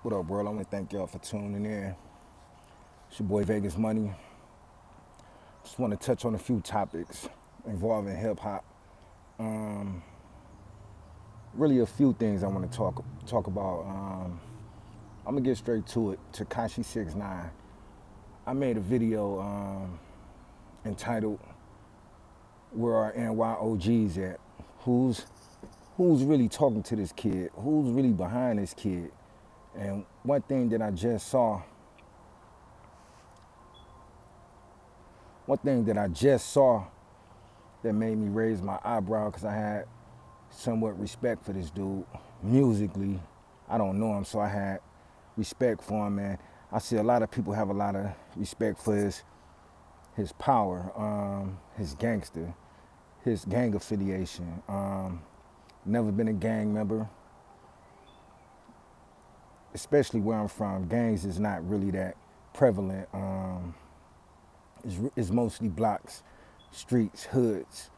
What up, world? I want to thank y'all for tuning in. It's your boy Vegas Money. Just want to touch on a few topics involving hip hop. Really, a few things I want to talk about. I'm gonna get straight to it. Tekashi 6ix9ine. I made a video entitled "Where Are NYOGs At?" Who's really talking to this kid? Who's really behind this kid? And one thing that I just saw that made me raise my eyebrow, because I had somewhat respect for this dude musically. I don't know him, so I had respect for him, and I see a lot of people have a lot of respect for his power, his gangster, his gang affiliation. Never been a gang member, especially where I'm from. Gangs is not really that prevalent. It's mostly blocks, streets, hoods,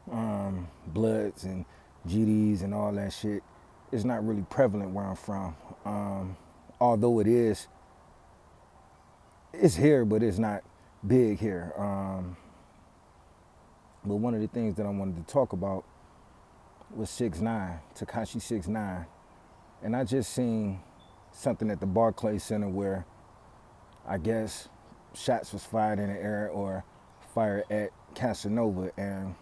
Bloods and GDs and all that shit. It's not really prevalent where I'm from. Although it's here, but it's not big here. But one of the things that I wanted to talk about was 6ix9ine, Tekashi 6ix9ine. And I just seen something at the Barclays Center where I guess shots was fired in the air or fired at Casanova, and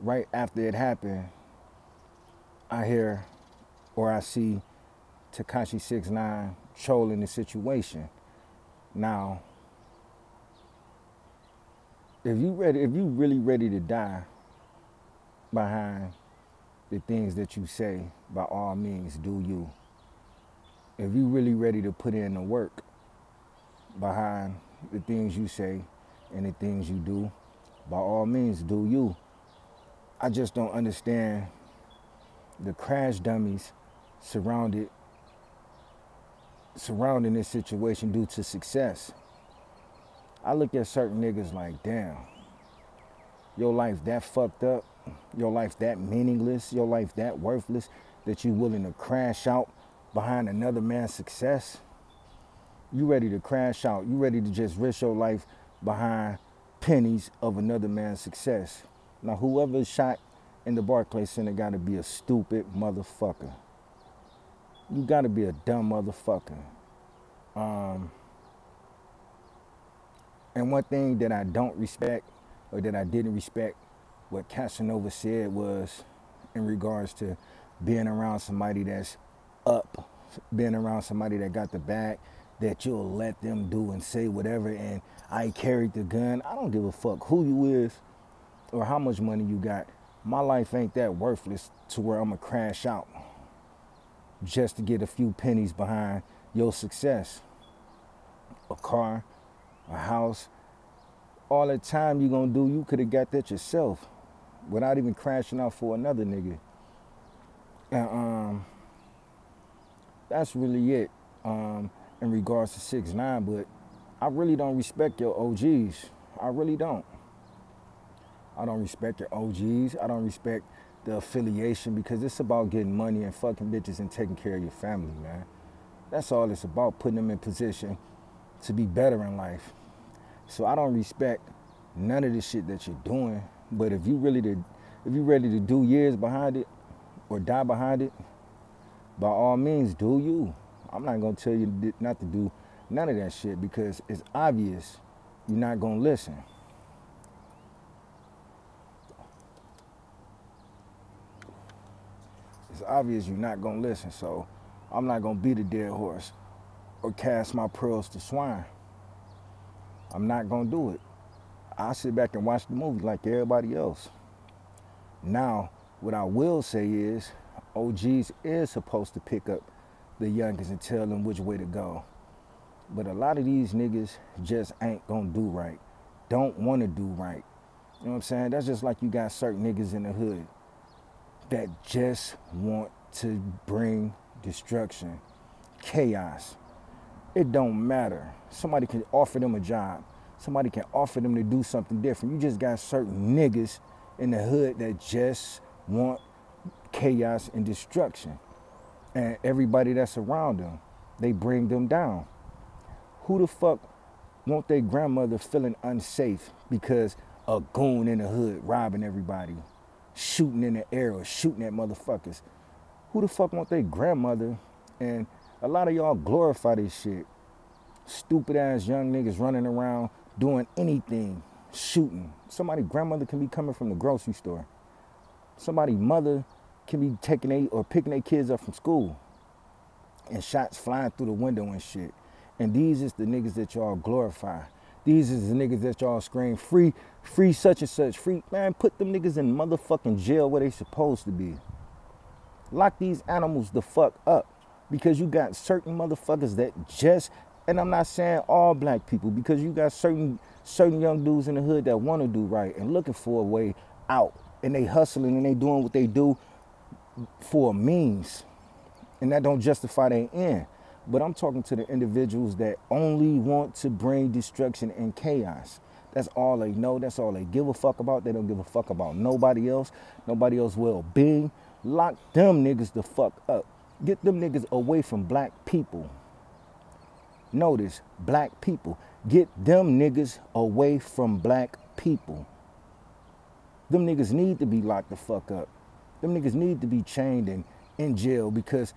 right after it happened, I hear or I see Tekashi 6ix9ine trolling the situation. Now, if you really ready to die behind the things that you say, by all means, do you. If you really ready to put in the work behind the things you say and the things you do, by all means, do you. I just don't understand the crash dummies surrounding this situation due to success. I look at certain niggas like, damn, your life that fucked up, your life that meaningless, your life that worthless, that you willing to crash out behind another man's success? You ready to crash out. You ready to just risk your life behind pennies of another man's success. Now, whoever shot in the Barclays Center got to be a stupid motherfucker. You got to be a dumb motherfucker. And one thing that I don't respect, or that I didn't respect, what Casanova said was in regards to being around somebody that's up, being around somebody that got the bag, that you'll let them do and say whatever, and I carried the gun. I don't give a fuck who you is or how much money you got. My life ain't that worthless to where I'm gonna crash out just to get a few pennies behind your success. A car, a house, all the time you gonna do, you could have got that yourself without even crashing out for another nigga. And that's really it in regards to 6ix9ine, but I really don't respect your OGs. I really don't. I don't respect your OGs. I don't respect the affiliation, because it's about getting money and fucking bitches and taking care of your family, man. That's all it's about, putting them in position to be better in life. So I don't respect none of the shit that you're doing. But if you ready to do years behind it or die behind it, by all means, do you. I'm not gonna tell you not to do none of that shit, because it's obvious you're not gonna listen. It's obvious you're not gonna listen, so I'm not gonna beat a dead horse or cast my pearls to swine. I'm not gonna do it. I'll sit back and watch the movie like everybody else. Now, what I will say is, OGs is supposed to pick up the youngest and tell them which way to go. But a lot of these niggas just ain't gonna do right. Don't wanna do right. You know what I'm saying? That's just like you got certain niggas in the hood that just want to bring destruction, chaos. It don't matter. Somebody can offer them a job. Somebody can offer them to do something different. You just got certain niggas in the hood that just want chaos and destruction. And everybody that's around them, they bring them down. Who the fuck want their grandmother feeling unsafe because a goon in the hood robbing everybody, shooting in the air or shooting at motherfuckers? Who the fuck want their grandmother? And a lot of y'all glorify this shit. Stupid ass young niggas running around doing anything, shooting. Somebody's grandmother can be coming from the grocery store. Somebody's mother can be taking or picking their kids up from school, and shots flying through the window and shit. And these is the niggas that y'all glorify. These is the niggas that y'all scream, free, free such and such, free. Man, put them niggas in motherfucking jail where they supposed to be. Lock these animals the fuck up. Because you got certain motherfuckers that just, and I'm not saying all black people, because you got certain young dudes in the hood that want to do right and looking for a way out. And they hustling and they doing what they do for a means. And that don't justify their end. But I'm talking to the individuals that only want to bring destruction and chaos. That's all they know. That's all they give a fuck about. They don't give a fuck about nobody else well-being. Lock them niggas the fuck up. Get them niggas away from black people. Notice, black people. Get them niggas away from black people. Them niggas need to be locked the fuck up. Them niggas need to be chained and in jail, because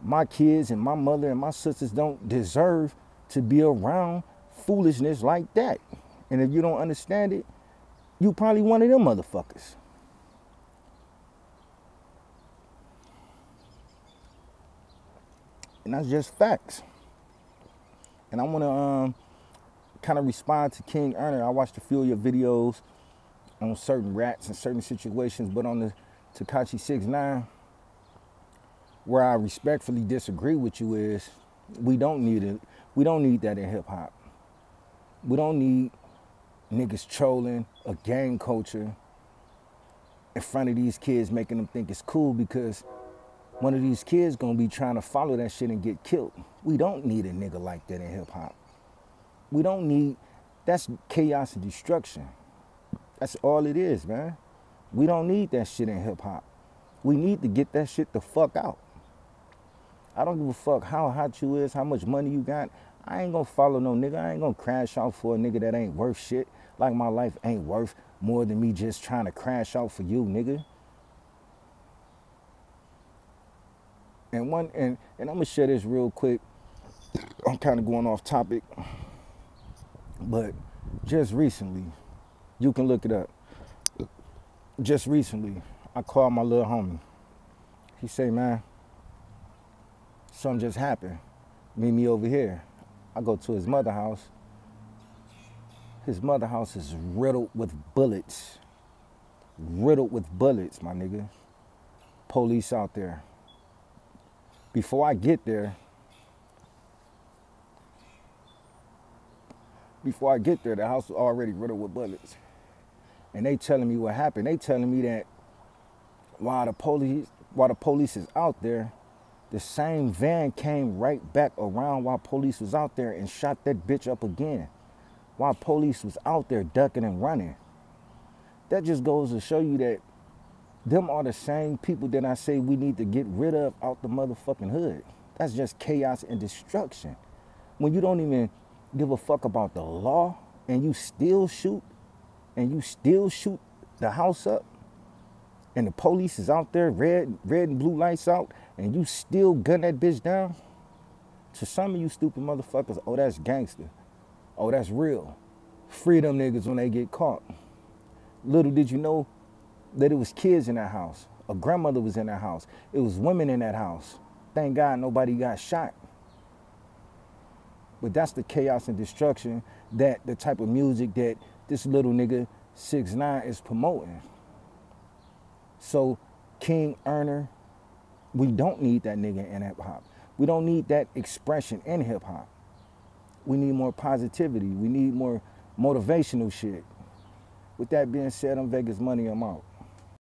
my kids and my mother and my sisters don't deserve to be around foolishness like that. And if you don't understand it, you probably one of them motherfuckers. And that's just facts. And I want to kind of respond to King Erner. I watched a few of your videos on certain rats and certain situations, but on the Tekashi 6ix9ine, where I respectfully disagree with you is, we don't need it. We don't need that in hip hop. We don't need niggas trolling a gang culture in front of these kids, making them think it's cool, because one of these kids gonna be trying to follow that shit and get killed. We don't need a nigga like that in hip hop. We don't need, that's chaos and destruction. That's all it is, man. We don't need that shit in hip hop. We need to get that shit the fuck out. I don't give a fuck how hot you is, how much money you got. I ain't gonna follow no nigga. I ain't gonna crash out for a nigga that ain't worth shit. Like my life ain't worth more than me just trying to crash out for you, nigga. And I'm gonna share this real quick. I'm kind of going off topic, but just recently, you can look it up. Just recently, I called my little homie. He say, man, something just happened. Meet me over here. I go to his mother house. His mother house is riddled with bullets. Riddled with bullets, my nigga. Police out there. Before I get there, the house was already riddled with bullets. And they telling me what happened. They telling me that while the police is out there, the same van came right back around while police was out there and shot that bitch up again. While police was out there ducking and running. That just goes to show you that them are the same people that I say we need to get rid of out the motherfucking hood. That's just chaos and destruction. When you don't even give a fuck about the law and you still shoot the house up, and the police is out there, red and blue lights out, and you still gun that bitch down, to some of you stupid motherfuckers, oh, that's gangster. Oh, that's real. Free them niggas when they get caught. Little did you know that it was kids in that house. A grandmother was in that house. It was women in that house. Thank God nobody got shot. But that's the chaos and destruction, that the type of music that this little nigga 6ix9ine is promoting. So King Erner, we don't need that nigga in hip hop. We don't need that expression in hip hop. We need more positivity. We need more motivational shit. With that being said, I'm Vegas Money, I'm out.